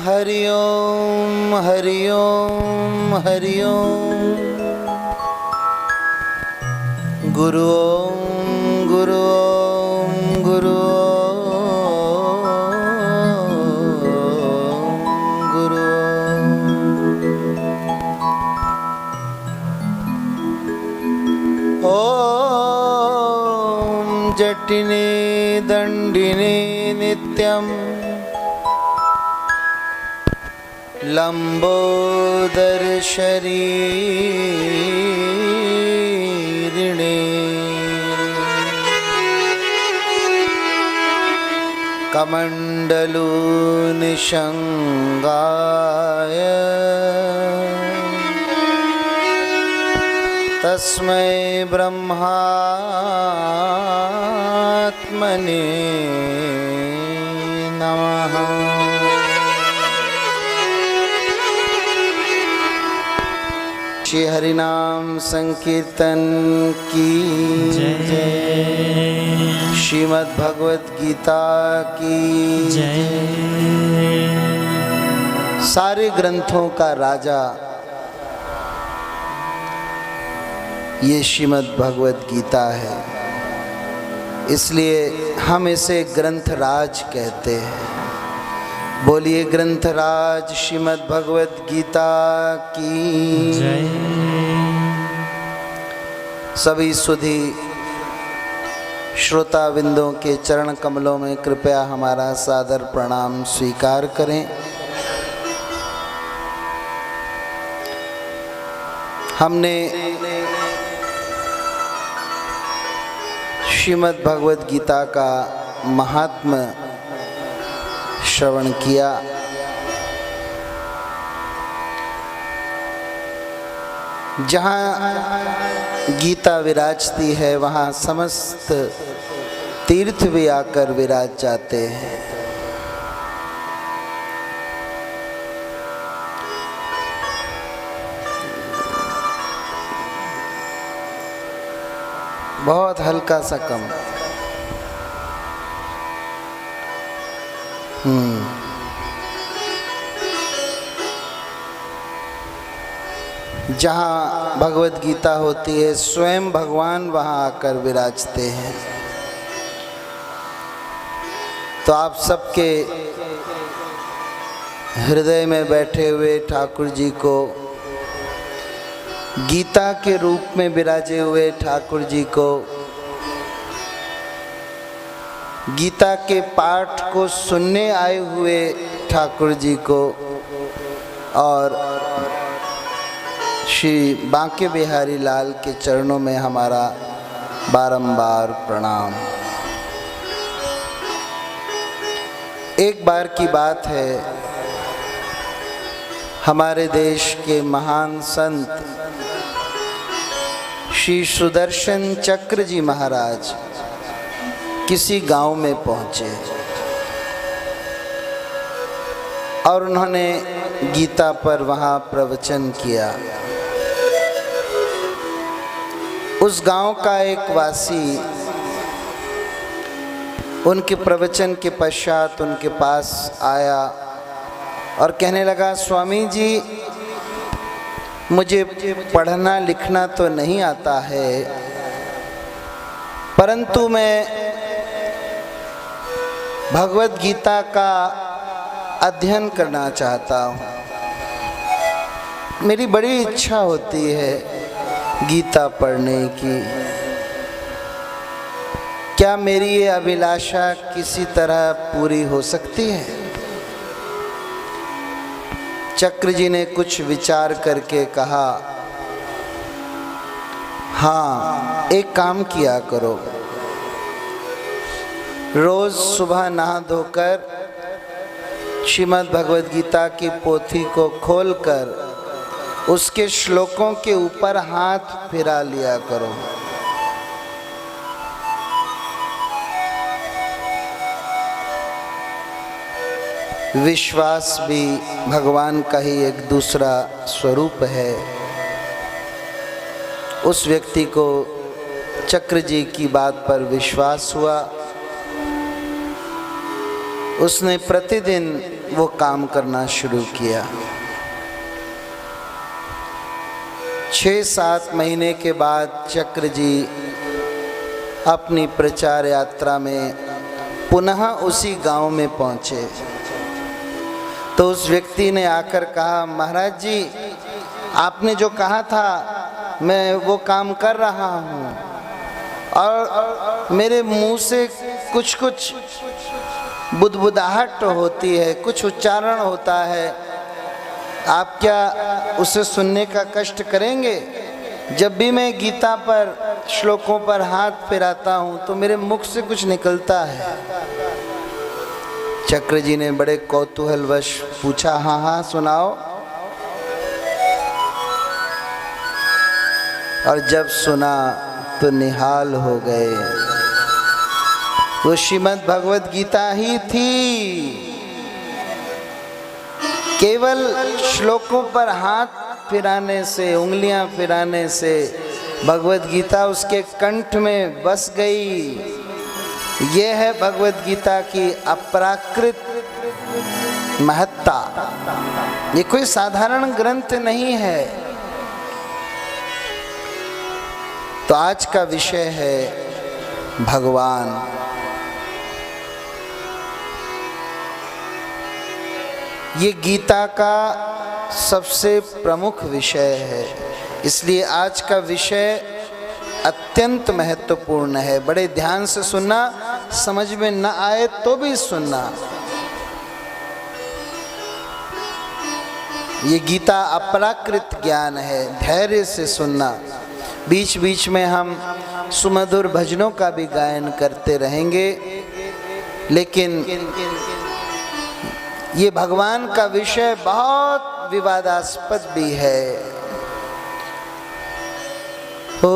हरि ओम हरि ओम हरि ओम। गुरु ओम गुरु ओम गुरु ओम गुरु ओम। जटिने दंडिने नित्यं लंबोदर शरीरिणे कमंडलू निशंगाय तस्मै ब्रह्मात्मने नमः। श्री हरिनाम संकीर्तन की जय। श्रीमद् भगवत गीता की जय। सारे ग्रंथों का राजा ये श्रीमद् भगवत गीता है, इसलिए हम इसे ग्रंथराज कहते हैं। बोलिए ग्रंथराज श्रीमद् भगवत गीता की जय। सभी सुधी श्रोताविंदों के चरण कमलों में कृपया हमारा सादर प्रणाम स्वीकार करें। हमने श्रीमद् भगवत गीता का महात्म्य श्रवण किया। जहाँ गीता विराजती है वहाँ समस्त तीर्थ भी आकर विराज जाते हैं। बहुत हल्का सा कम। जहाँ भगवत गीता होती है स्वयं भगवान वहाँ आकर विराजते हैं। तो आप सबके हृदय में बैठे हुए ठाकुर जी को, गीता के रूप में विराजे हुए ठाकुर जी को, गीता के पाठ को सुनने आए हुए ठाकुर जी को और श्री बांके बिहारी लाल के चरणों में हमारा बारंबार प्रणाम। एक बार की बात है, हमारे देश के महान संत श्री सुदर्शन चक्र जी महाराज किसी गांव में पहुंचे और उन्होंने गीता पर वहां प्रवचन किया। उस गांव का एक वासी उनके प्रवचन के पश्चात उनके पास आया और कहने लगा, स्वामी जी मुझे पढ़ना लिखना तो नहीं आता है, परंतु मैं भगवत गीता का अध्ययन करना चाहता हूँ। मेरी बड़ी इच्छा होती है गीता पढ़ने की। क्या मेरी ये अभिलाषा किसी तरह पूरी हो सकती है? चक्र जी ने कुछ विचार करके कहा, हाँ, एक काम किया करो। रोज सुबह नहा धोकर श्रीमद् भगवत गीता की पोथी को खोलकर उसके श्लोकों के ऊपर हाथ फिरा लिया करो। विश्वास भी भगवान का ही एक दूसरा स्वरूप है। उस व्यक्ति को चक्र जी की बात पर विश्वास हुआ उसने प्रतिदिन वो काम करना शुरू किया। 6-7 महीने के बाद चक्र जी अपनी प्रचार यात्रा में पुनः उसी गांव में पहुंचे। तो उस व्यक्ति ने आकर कहा, महाराज जी आपने जो कहा था मैं वो काम कर रहा हूँ और मेरे मुंह से कुछ कुछ बुदबुदाहट होती है, कुछ उच्चारण होता है, आप क्या उसे सुनने का कष्ट करेंगे? जब भी मैं गीता पर श्लोकों पर हाथ फिराता हूँ तो मेरे मुख से कुछ निकलता है। चक्र जी ने बड़े कौतूहलवश पूछा, हाँ हाँ सुनाओ। और जब सुना तो निहाल हो गए। वो श्रीमद् भगवद गीता ही थी। केवल श्लोकों पर हाथ फिराने से, उंगलियां फिराने से भगवद गीता उसके कंठ में बस गई। ये है भगवद गीता की अपराकृत महत्ता। ये कोई साधारण ग्रंथ नहीं है। तो आज का विषय है भगवान। ये गीता का सबसे प्रमुख विषय है, इसलिए आज का विषय अत्यंत महत्वपूर्ण है। बड़े ध्यान से सुनना, समझ में न आए तो भी सुनना। ये गीता अपराकृत ज्ञान है, धैर्य से सुनना। बीच बीच में हम सुमधुर भजनों का भी गायन करते रहेंगे, लेकिन ये भगवान का विषय बहुत विवादास्पद भी है। ओ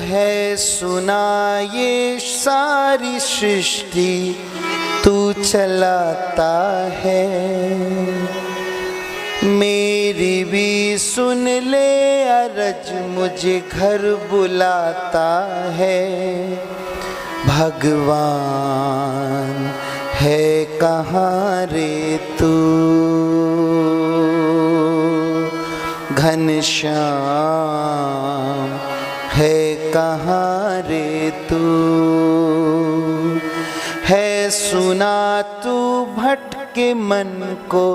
है सुना ये सारी सृष्टि तू चलाता है, मेरी भी सुन ले अरज मुझे घर बुलाता है। भगवान है कहाँ रे तू, घनश्याम है कहाँ रे तू, है सुना तू भटके मन को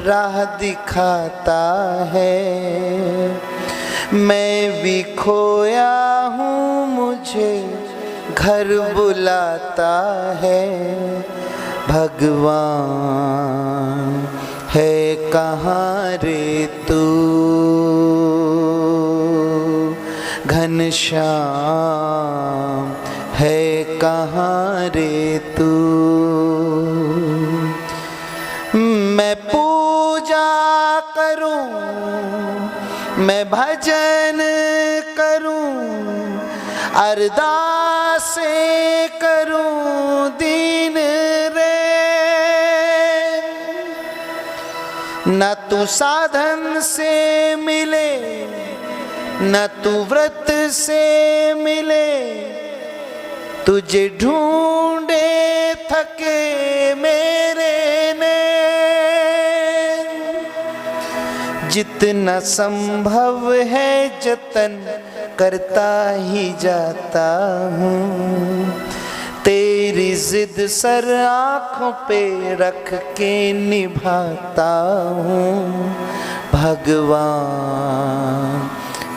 राह दिखाता है। मैं भी खोया हूँ मुझे घर बुलाता है। भगवान है कहाँ रे तू, घनश्याम है कहाँ रे तू। मैं पूजा करूं, मैं भजन करूं, अरदासें करूं दीन रे, न तू साधन से मिले न तू व्रत से मिले, तुझे ढूंढे थके मेरे ने। जितना संभव है जतन करता ही जाता हूँ, तेरी जिद सर आँखों पे रख के निभाता हूँ। भगवान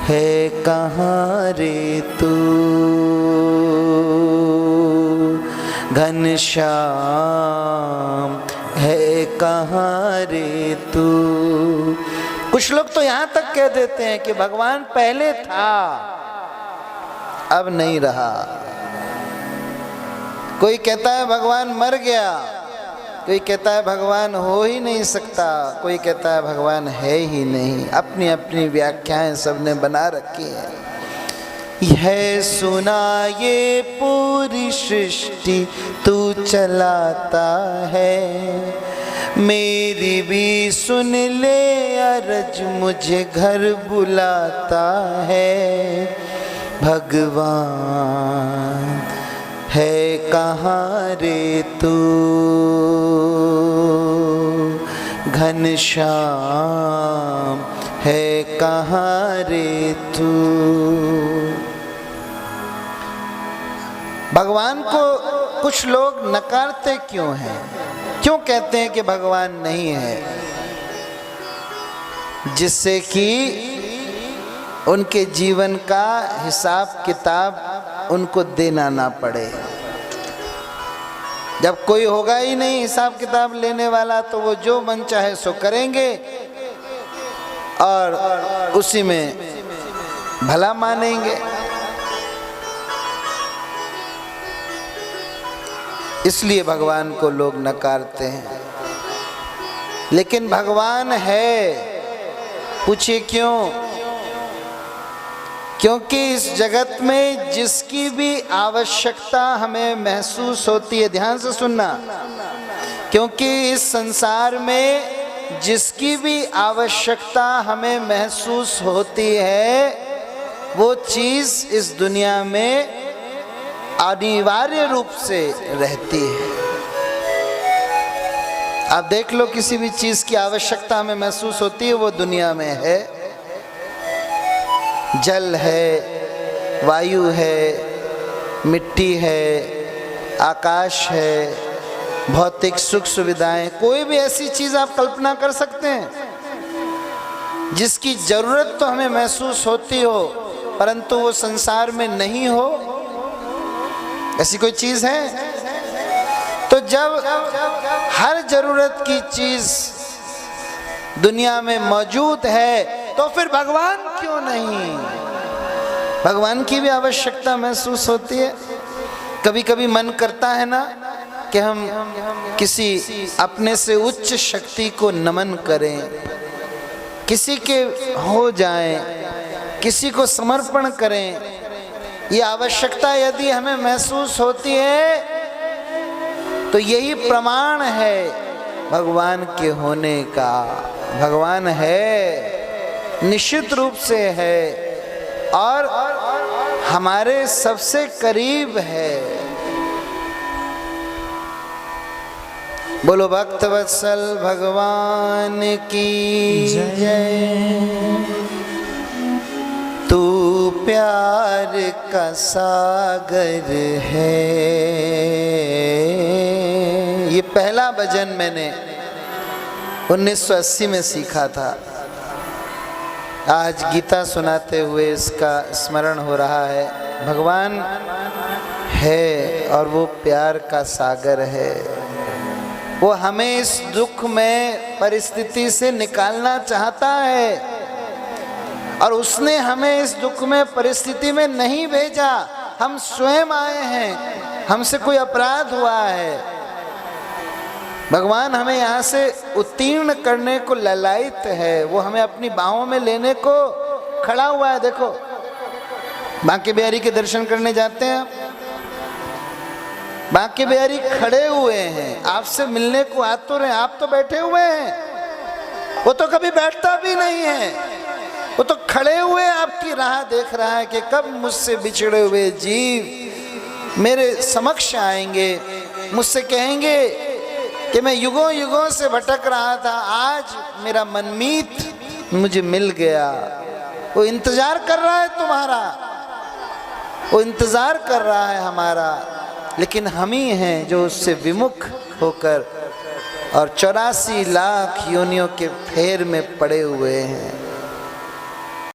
है कहाँ रे तू, घनश्याम है कहाँ रे तू। कुछ लोग तो यहाँ तक कह देते हैं कि भगवान पहले था अब नहीं रहा। कोई कहता है भगवान मर गया, कोई कहता है भगवान हो ही नहीं सकता, कोई कहता है भगवान है ही नहीं। अपनी अपनी व्याख्याएं सबने बना रखी हैं। यह सुना ये पूरी सृष्टि तू चलाता है, मेरी भी सुन ले अरज मुझे घर बुलाता है। भगवान है कहाँ रे तू, घनश्याम है कहाँ रे तू। भगवान को कुछ लोग नकारते क्यों हैं? क्यों कहते हैं कि भगवान नहीं है? जिससे कि उनके जीवन का हिसाब किताब उनको देना ना पड़े। जब कोई होगा ही नहीं हिसाब किताब लेने वाला, तो वो जो मन चाहे सो करेंगे और उसी में भला मानेंगे। इसलिए भगवान को लोग नकारते हैं। लेकिन भगवान है, पूछिए क्यों? क्योंकि इस जगत में जिसकी भी आवश्यकता हमें महसूस होती है, ध्यान से सुनना, क्योंकि इस संसार में जिसकी भी आवश्यकता हमें महसूस होती है, वो चीज़ इस दुनिया में अनिवार्य रूप से रहती है। आप देख लो, किसी भी चीज़ की आवश्यकता हमें महसूस होती है, वो दुनिया में है। जल है, वायु है, मिट्टी है, आकाश है, भौतिक सुख सुविधाएं, कोई भी ऐसी चीज़ आप कल्पना कर सकते हैं जिसकी ज़रूरत तो हमें महसूस होती हो, परंतु वो संसार में नहीं हो? ऐसी कोई चीज़ है? तो जब हर जरूरत की चीज़ दुनिया में मौजूद है, तो फिर भगवान क्यों नहीं? भगवान की भी आवश्यकता महसूस होती है। कभी कभी मन करता है ना कि हम किसी अपने से उच्च शक्ति को नमन करें, किसी के हो जाएं, किसी को समर्पण करें। ये आवश्यकता यदि हमें महसूस होती है, तो यही प्रमाण है भगवान के होने का। भगवान है, निश्चित रूप से है, और हमारे सबसे करीब है। बोलो भक्तवत्सल भगवान की जय। तू प्यार का सागर है। ये पहला भजन मैंने 1980 में सीखा था। आज गीता सुनाते हुए इसका स्मरण हो रहा है। भगवान है और वो प्यार का सागर है। वो हमें इस दुख में परिस्थिति से निकालना चाहता है, और उसने हमें इस दुख में परिस्थिति में नहीं भेजा। हम स्वयं आए हैं, हमसे कोई अपराध हुआ है। भगवान हमें यहाँ से उत्तीर्ण करने को ललायित है। वो हमें अपनी बाहों में लेने को खड़ा हुआ है। देखो, बांके बिहारी के दर्शन करने जाते हैं आप, बांके बिहारी खड़े हुए हैं, आपसे मिलने को आ तो रहे, आप तो बैठे हुए हैं। वो तो कभी बैठता भी नहीं है, वो तो खड़े हुए आपकी राह देख रहा है कि कब मुझसे बिछड़े हुए जीव मेरे समक्ष आएंगे, मुझसे कहेंगे कि मैं युगों युगों से भटक रहा था, आज मेरा मनमीत मुझे मिल गया। वो इंतजार कर रहा है तुम्हारा, वो इंतजार कर रहा है हमारा। लेकिन हम ही हैं जो उससे विमुख होकर और 84 लाख योनियों के फेर में पड़े हुए हैं।